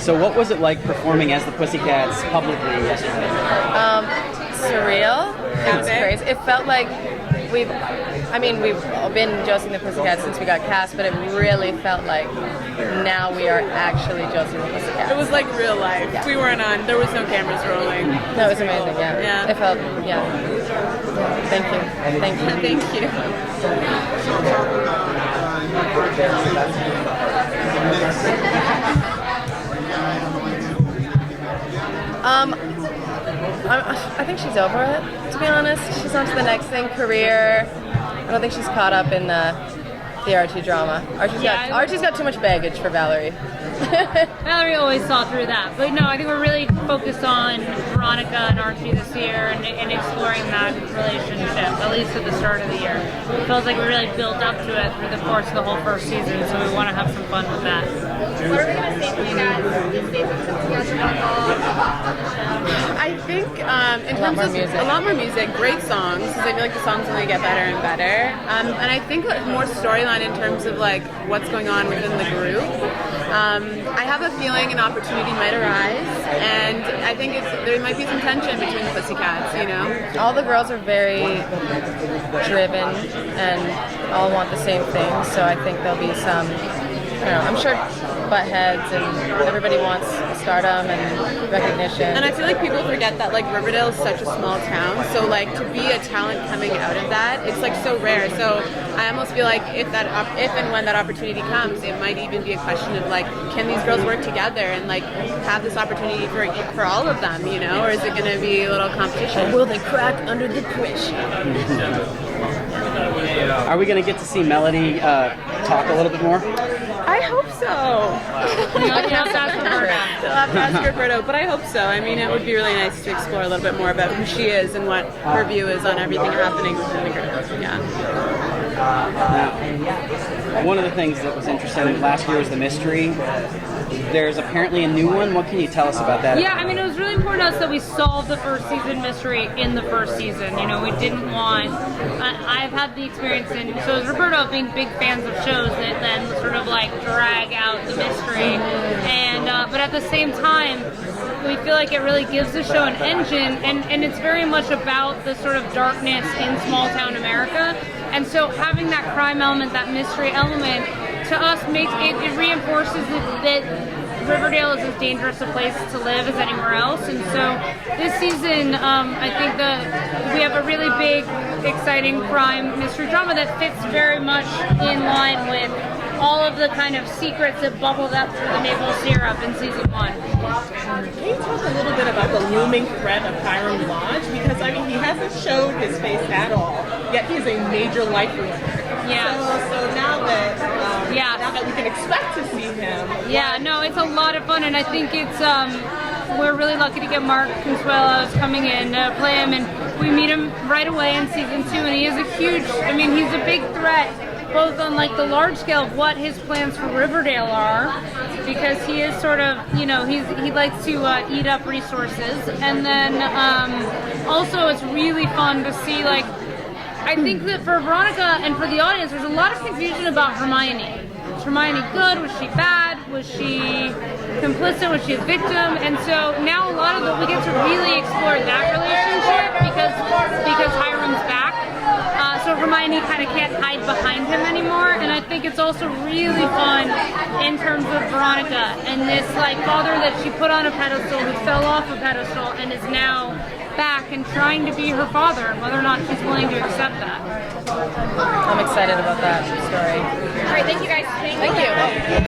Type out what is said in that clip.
So what was it like performing as the Pussycats publicly yesterday? Surreal. It was crazy. It felt like we've been Josie and the Pussycats since we got cast, but it really felt like now we are actually Josie and the Pussycats. It was like real life. Yeah. We weren't on, there was no cameras rolling. No, it was amazing, yeah. It felt, Thank you. Thank you. I think she's over it, to be honest. She's on to the next thing, career. I don't think she's caught up in the Archie drama. Archie's got too much baggage for Valerie. Valerie always saw through that. But no, I think we're really focused on Veronica and Archie this year and exploring that relationship, at least at the start of the year. It feels like we really built up to it through the course of the whole first season, so we want to have some fun with that. What are we going to see from you guys this season since you guys are not all? I think in terms of a lot more music, great songs, because I feel like the songs only get better and better. And I think more storyline in terms of like what's going on within the group. I have a feeling an opportunity might arise, and I think there might be some tension between the Pussycats, you know? All the girls are very driven and all want the same thing, so I think there'll be some, I'm sure butt heads, and everybody wants stardom and recognition. And I feel like people forget that like Riverdale is such a small town, so like to be a talent coming out of that, it's like so rare. So I almost feel like if and when that opportunity comes, it might even be a question of like, can these girls work together and like have this opportunity for all of them, you know, or is it going to be a little competition? Will they crack under the pressure? Are we going to get to see Melody talk a little bit more? I hope so. You'll have to ask Roberta. You'll have to ask Roberta, but I hope so. I mean, it would be really nice to explore a little bit more about who she is and what her view is on everything happening within the group. Yeah. Now, one of the things that was interesting last year was the mystery. There's apparently a new one. What can you tell us about that? Yeah, I mean, it was really important to us that we solved the first season mystery in the first season. You know, we didn't want... I've had the experience so as Roberto, being big fans of shows that then sort of like drag out the mystery. And but at the same time, we feel like it really gives the show an engine, and it's very much about the sort of darkness in small town America. And so having that crime element, that mystery element, to us makes it reinforces that Riverdale is as dangerous a place to live as anywhere else. And so this season, I think that we have a really big, exciting crime mystery drama that fits very much in line with all of the kind of secrets that bubbled up through the maple syrup in season 1. Can you talk a little bit about the looming threat of Hiram Lodge? Because, I mean, he hasn't showed his face at all, yet he's a major life risk. Yeah. So now that we can expect to see him. Yeah, no, it's a lot of fun, and I think it's, we're really lucky to get Mark Consuelos coming in to play him, and we meet him right away in season 2, and he is a huge, I mean, he's a big threat, both on like the large scale of what his plans for Riverdale are, because he is sort of, you know, he likes to eat up resources, and then also it's really fun to see, like, I think that for Veronica and for the audience, there's a lot of confusion about Hermione. Was Hermione good? Was she bad? Was she complicit? Was she a victim? And so now a lot of we get to really explore that relationship because Hiram's back. So Hermione kind of can't hide behind him anymore, and I think it's also really fun in terms of Veronica and this like father that she put on a pedestal who fell off a pedestal and is now back and trying to be her father, and whether or not she's willing to accept that. I'm excited about that story. All right, thank you guys. Thank you.